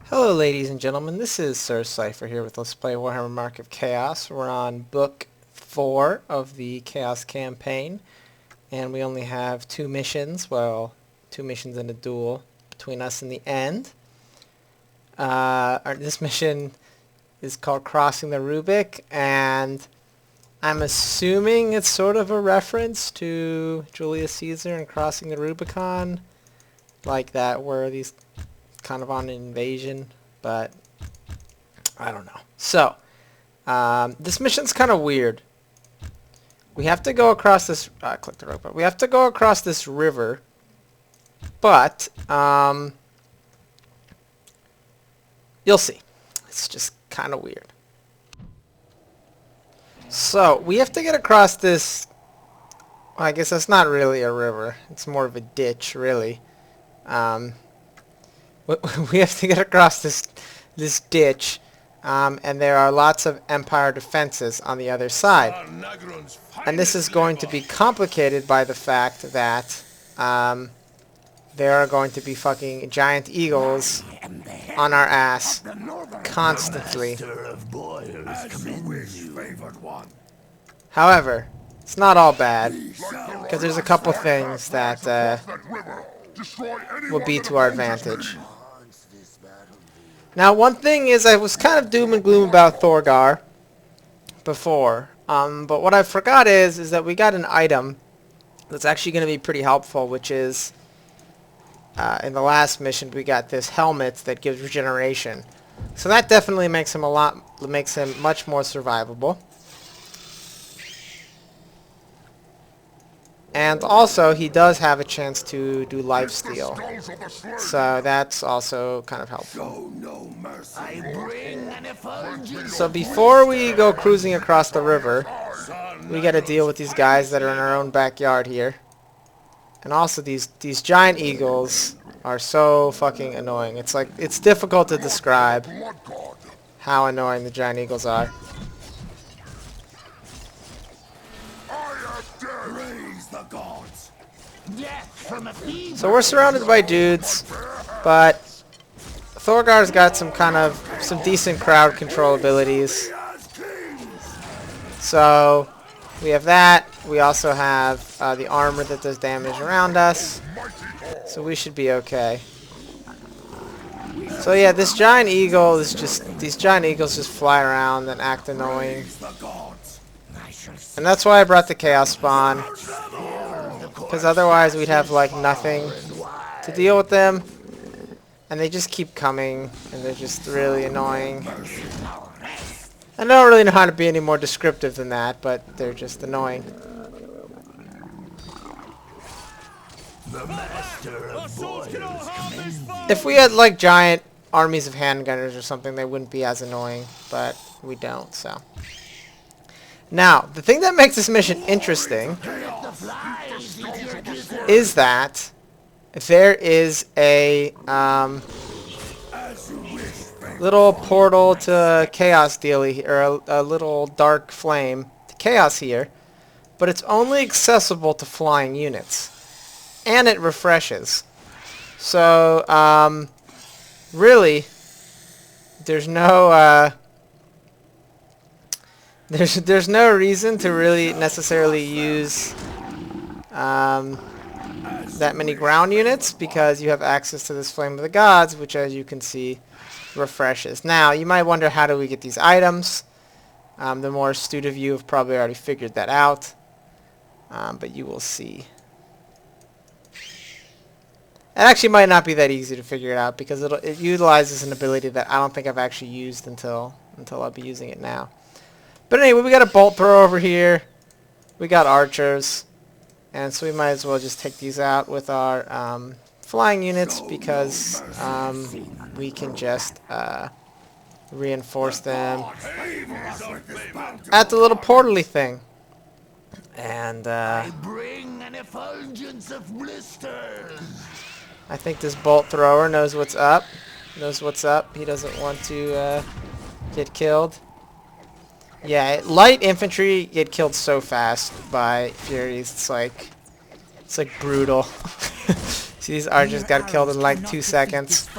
Hello ladies and gentlemen, this is Sir Cypher here with Let's Play Warhammer Mark of Chaos. We're on Book 4 of the Chaos campaign, and we only have two missions, well, two missions and a duel between us and the end. This mission is called Crossing the Rubec, and I'm assuming it's sort of a reference to Julius Caesar and crossing the Rubicon, like that, where these kind of on an invasion, but I don't know. So, this mission's kind of weird. We have to go across this, click the rope, but we have to go across this river, but, you'll see. It's just kind of weird. So, we have to get across this, well, I guess that's not really a river. It's more of a ditch, really. We have to get across this ditch, and there are lots of Empire defenses on the other side. And this is going to be complicated by the fact that there are going to be fucking giant eagles on our ass constantly. However, it's not all bad, because there's a couple things that will be to our advantage. Now, one thing is, I was kind of doom and gloom about Thorgar before, but what I forgot is that we got an item that's actually going to be pretty helpful, which is, in the last mission, we got this helmet that gives regeneration. So that definitely makes him much more survivable. And also, he does have a chance to do lifesteal, so that's also kind of helpful. So before we go cruising across the river, we got to deal with these guys that are in our own backyard here. And also, these giant eagles are so fucking annoying. It's like, it's difficult to describe how annoying the giant eagles are. So we're surrounded by dudes, but Thorgar's got some decent crowd control abilities. So we have that. We also have the armor that does damage around us, so we should be okay. So yeah, this giant eagle is these giant eagles just fly around and act annoying, and that's why I brought the Chaos Spawn. Because otherwise we'd have like nothing to deal with them, and they just keep coming, and they're just really annoying. I don't really know how to be any more descriptive than that, but they're just annoying. If we had like giant armies of handgunners or something, they wouldn't be as annoying, but we don't, so. Now, the thing that makes this mission interesting is that there is a little portal to Chaos dealy, or a little dark flame to Chaos here, but it's only accessible to flying units, and it refreshes. So, really, there's no there's no reason to really necessarily use that many ground units, because you have access to this Flame of the Gods, which, as you can see, refreshes. Now, you might wonder, how do we get these items? The more astute of you have probably already figured that out, but you will see. It actually might not be that easy to figure it out, because it utilizes an ability that I don't think I've actually used until I'll be using it now. But anyway, we got a bolt thrower over here. We got archers. And so we might as well just take these out with our flying units, because we can just reinforce them at the little portally thing. And I think this bolt thrower knows what's up. He doesn't want to get killed. Yeah, light infantry get killed so fast by Furies. It's like brutal. See, these archers got killed in like 2 seconds.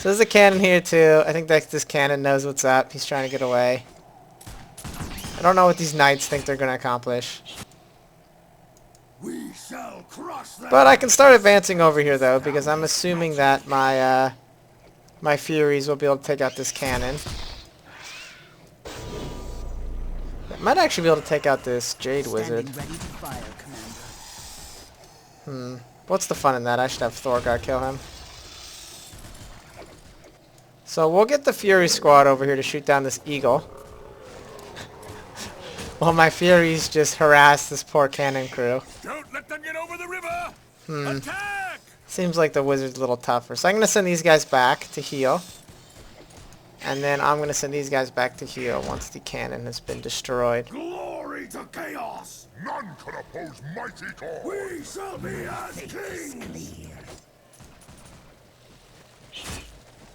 So there's a cannon here too. I think that this cannon knows what's up. He's trying to get away. I don't know what these knights think they're going to accomplish. We shall crush them. But I can start advancing over here though, because I'm assuming that my my Furies will be able to take out this cannon. I might actually be able to take out this Jade Wizard. What's the fun in that? I should have Thorgar kill him. So we'll get the Fury squad over here to shoot down this eagle. While my Furies just harass this poor cannon crew. Don't let them get over the river. Attack! Seems like the wizard's a little tougher. So I'm going to send these guys back to heal. And then I'm going to send these guys back to heal once the cannon has been destroyed. Glory to chaos! None can oppose mighty God! We shall be as kings!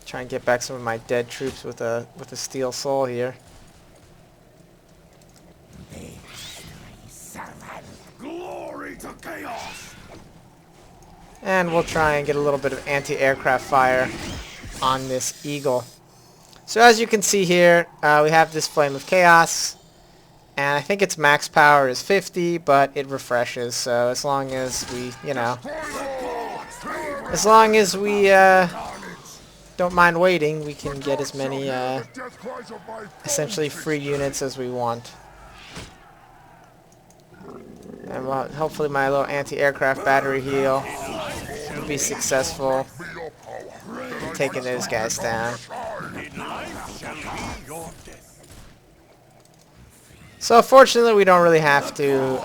Try and get back some of my dead troops with a steel soul here. Glory to chaos! And we'll try and get a little bit of anti-aircraft fire on this eagle. So as you can see here, we have this Flame of Chaos. And I think its max power is 50, but it refreshes. So as long as we, you know, as long as we don't mind waiting, we can get as many essentially free units as we want. And hopefully my little anti-aircraft battery heal will be successful in taking those guys down. So fortunately we don't really have to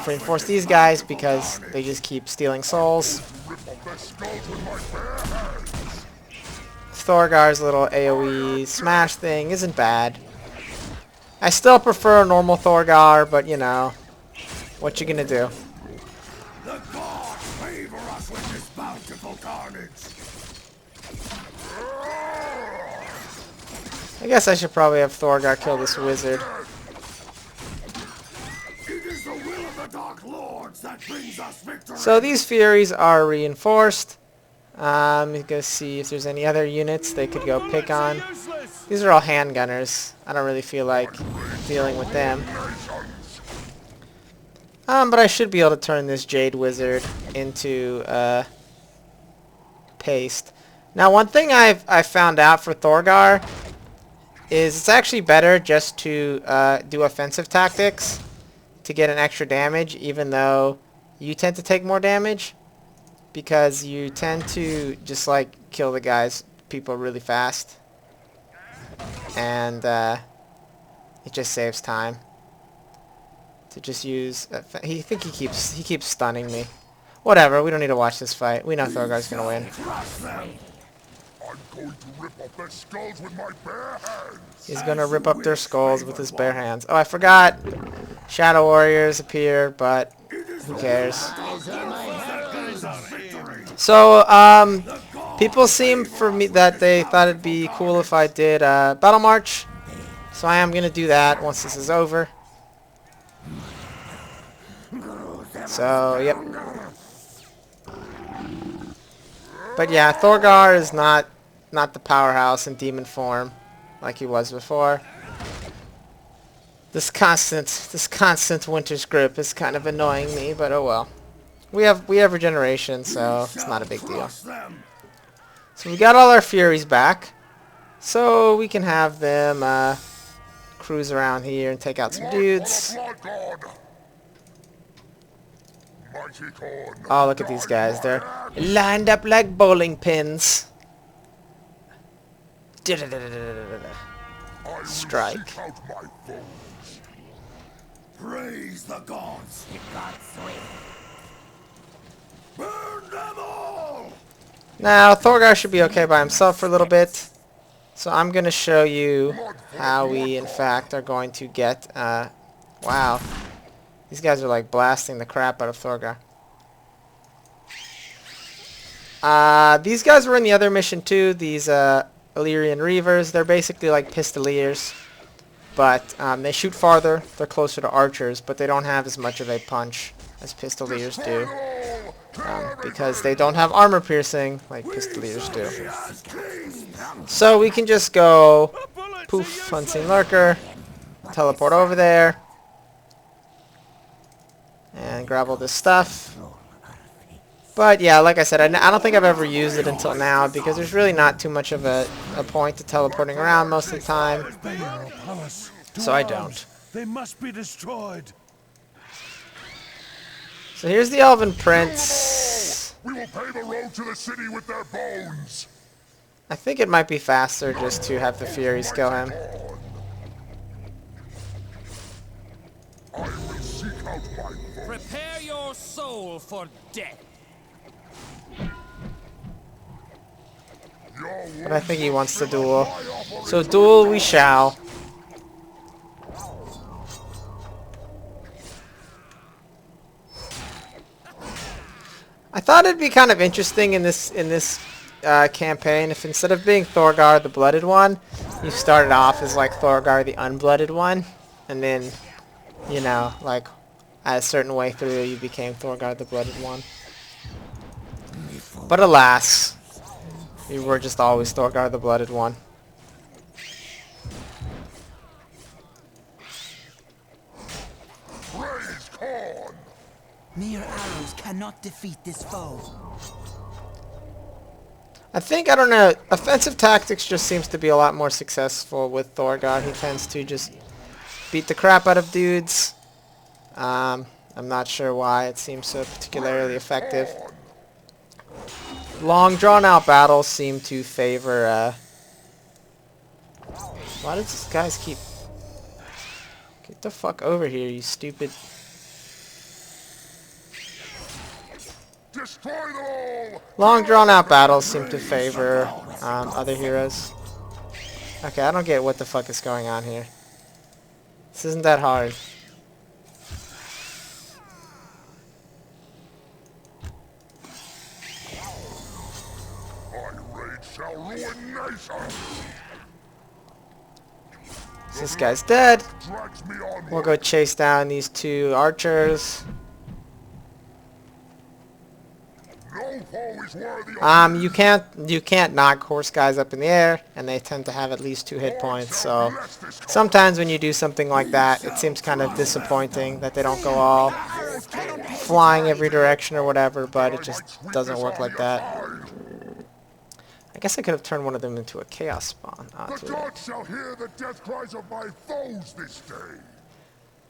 reinforce these guys because they just keep stealing souls. Thorgar's little AoE smash thing isn't bad. I still prefer a normal Thorgar, but you know, what you gonna do? The gods favor us with this bountiful carnage. I guess I should probably have Thorgar kill this wizard. It is the will of the Dark Lords that brings us victory. So these Furies are reinforced. You go see if there's any other units they could go pick on. These are all handgunners. I don't really feel like dealing with them. But I should be able to turn this Jade Wizard into paste. Now one thing I've found out for Thorgar is it's actually better just to do offensive tactics to get an extra damage, even though you tend to take more damage, because you tend to just like kill the people really fast, and it just saves time to just use. He keeps stunning me. Whatever. We don't need to watch this fight. We know Thorgar's gonna win. I'm going to rip off their skulls with my bare hands. He's gonna rip up their skulls with his bare hands. Oh, I forgot. Shadow Warriors appear, but who cares? So, people seem for me that they thought it'd be cool if I did Battle March. So I am gonna do that once this is over. So, yep. But yeah, Thorgar is not the powerhouse in demon form like he was before. This constant winter's grip is kind of annoying me, but oh well. We have regeneration, so it's not a big deal. So we got all our Furies back, so we can have them cruise around here and take out some dudes. Oh, look at these guys. They're lined up like bowling pins. Strike. Praise the gods. Burn them all. Now, Thorgar should be okay by himself for a little bit. So I'm going to show you how we, in fact, are going to get... wow. These guys are like blasting the crap out of Thorgar. These guys were in the other mission too, these Illyrian Reavers. They're basically like Pistoliers, but they shoot farther. They're closer to archers, but they don't have as much of a punch as Pistoliers do. because they don't have armor piercing like pistoliers do. So we can just go poof, unseen lurker, teleport over there, and grab all this stuff. But yeah, like I said, I don't think I've ever used it until now because there's really not too much of a point to teleporting around most of the time. So I don't. They must be destroyed. So here's the Elven Prince. We will pave a road to the city with their bones. I think it might be faster just to have the Furies kill him. I will seek out my foes. Prepare your soul for death. But I think he wants to duel. So duel we shall. I thought it'd be kind of interesting in this campaign if instead of being Thorgar the Blooded One, you started off as like Thorgar the Unblooded One, and then, you know, like at a certain way through you became Thorgar the Blooded One. But alas, you were just always Thorgar the Blooded One. Praise Khan. Mere arrows cannot defeat this foe. I think, I don't know, offensive tactics just seems to be a lot more successful with Thorgar. He tends to just beat the crap out of dudes. I'm not sure why it seems so particularly effective. Long drawn-out battles seem to favor, why does this guys keep... Get the fuck over here, you stupid... Destroy them all. Long drawn-out battles seem to favor other heroes. Okay, I don't get what the fuck is going on here. This isn't that hard. My rage shall ruin nations. So this guy's dead. Drags me on. We'll go chase down these two archers. No foe is worthy of You can't knock horse guys up in the air, and they tend to have at least 2 hit points, so sometimes when you do something like that, it seems kind of disappointing that they don't go all flying every direction or whatever, but it just doesn't work like that. I guess I could have turned one of them into a chaos spawn. The gods shall hear the death cries of my foes this day.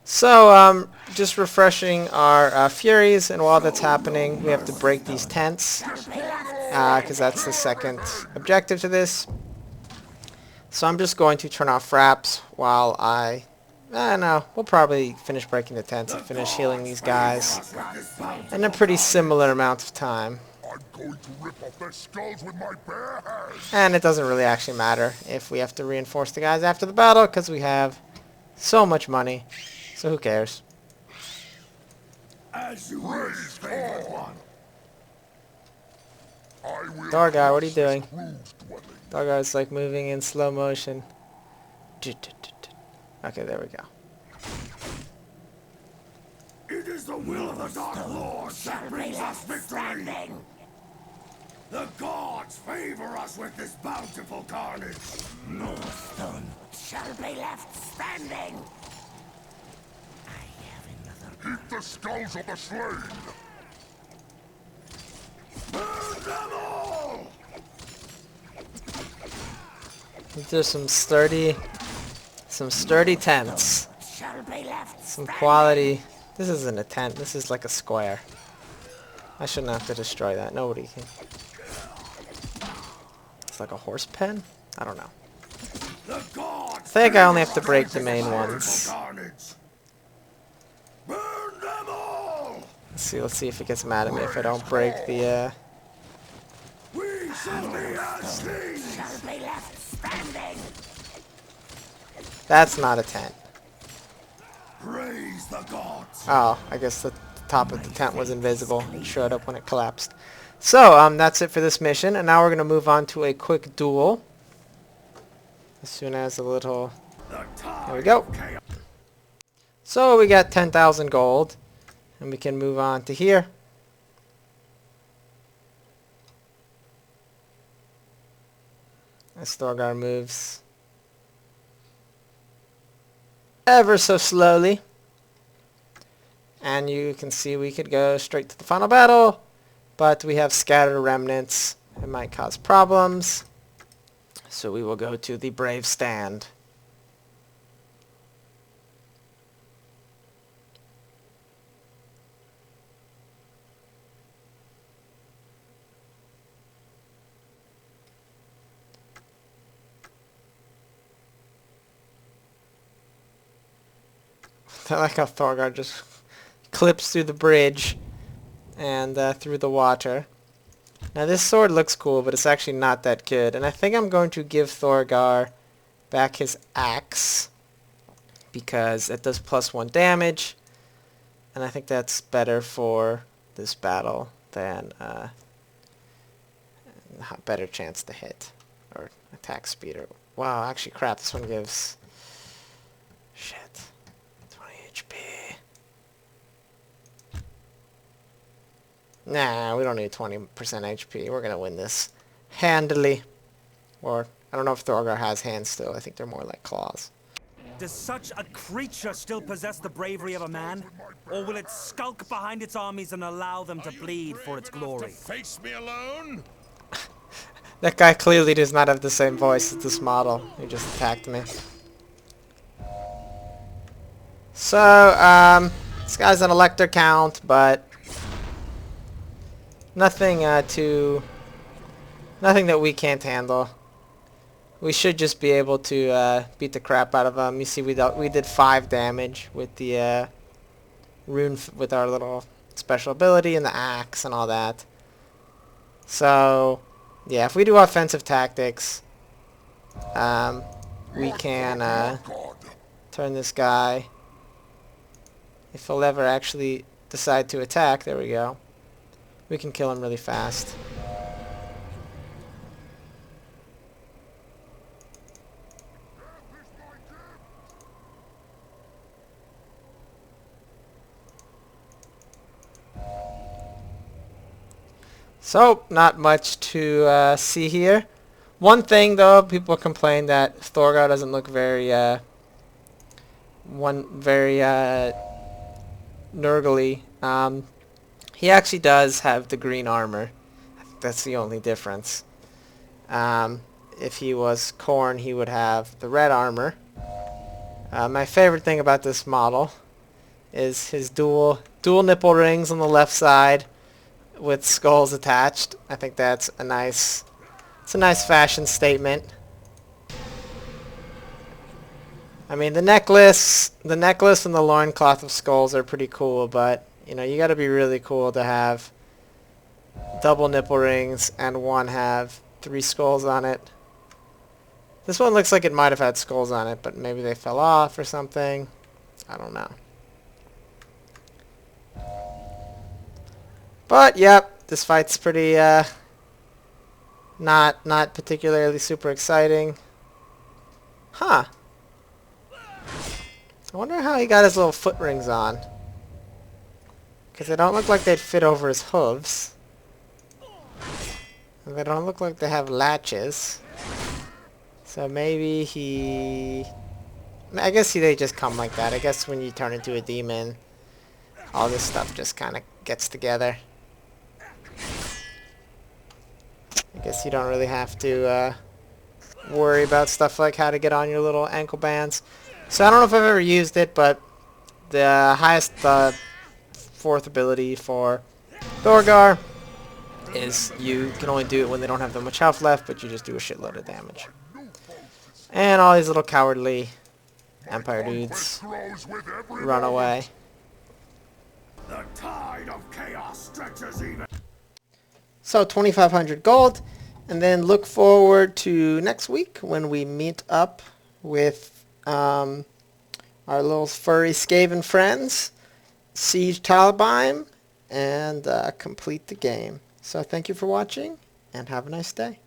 So, just refreshing our Furies, and while that's happening, we have to break these tents, because that's the second objective to this. So I'm just going to turn off fraps while I don't know, we'll probably finish breaking the tents and finish healing these guys in a pretty similar amount of time. I'm going to rip off their skulls with my bare hands. And it doesn't really actually matter if we have to reinforce the guys after the battle, because we have so much money. So who cares? As you wish, favored one. Thorgar, what are you doing? Thorgar's like moving in slow motion. Okay, there we go. It is the will of the Dark Lord that brings us victory. The gods favor us with this bountiful carnage. No stone shall be left standing. Eat the skulls of the slain! Burn them all! There's some sturdy tents. Some quality. This isn't a tent. This is like a square. I shouldn't have to destroy that. Nobody can. It's like a horse pen? I don't know. I think I only have to break the main ones. Let's see if it gets mad at me if I don't break the We shall be as kings. Shall be left standing. That's not a tent. Praise the gods. Oh, I guess the top of the tent was invisible. It showed up when it collapsed. So, that's it for this mission, and now we're going to move on to a quick duel. As soon as a little... There we go. So, we got 10,000 gold, and we can move on to here. As Thorgar moves ever so slowly. And you can see we could go straight to the final battle, but we have scattered remnants. It might cause problems. So we will go to the brave stand. I like how Thorgar just clips through the bridge and through the water. Now this sword looks cool, but it's actually not that good. And I think I'm going to give Thorgar back his axe, because it does +1 damage. And I think that's better for this battle than a better chance to hit or attack speed. Or, wow, actually crap, this one gives... shit. 20 HP. Nah, we don't need 20% HP. We're going to win this handily. Or, I don't know if Thorgar has hands still. I think they're more like claws. Does such a creature still possess the bravery of a man? Or will it skulk behind its armies and allow them to bleed for its glory? Face me alone? That guy clearly does not have the same voice as this model. He just attacked me. So, this guy's an elector count, but nothing nothing that we can't handle. We should just be able to beat the crap out of him. You see, we did 5 damage with the rune with our little special ability and the axe and all that. So, yeah, if we do offensive tactics, we can turn this guy. If he'll ever actually decide to attack, there we go. We can kill him really fast. So, not much to see here. One thing, though, people complain that Thorgar doesn't look very, nurgly. He actually does have the green armor. I think that's the only difference. If he was Khorne, he would have the red armor. My favorite thing about this model is his dual nipple rings on the left side with skulls attached. I think that's a nice fashion statement. I mean, the necklace and the loincloth of skulls are pretty cool, but you know, you got to be really cool to have double nipple rings and one have 3 skulls on it. This one looks like it might have had skulls on it, but maybe they fell off or something. I don't know. But yep, this fight's pretty not particularly super exciting. Huh. I wonder how he got his little foot rings on. Because they don't look like they'd fit over his hooves. And they don't look like they have latches. So maybe he... I guess they just come like that. I guess when you turn into a demon, all this stuff just kind of gets together. I guess you don't really have to worry about stuff like how to get on your little ankle bands. So I don't know if I've ever used it, but the highest 4th ability for Thorgar is you can only do it when they don't have that much health left, but you just do a shitload of damage. And all these little cowardly Empire dudes run away. The tide of chaos stretches even. So 2,500 gold, and then look forward to next week when we meet up with our little furry Skaven friends, siege Talabheim, and complete the game. So thank you for watching, and have a nice day.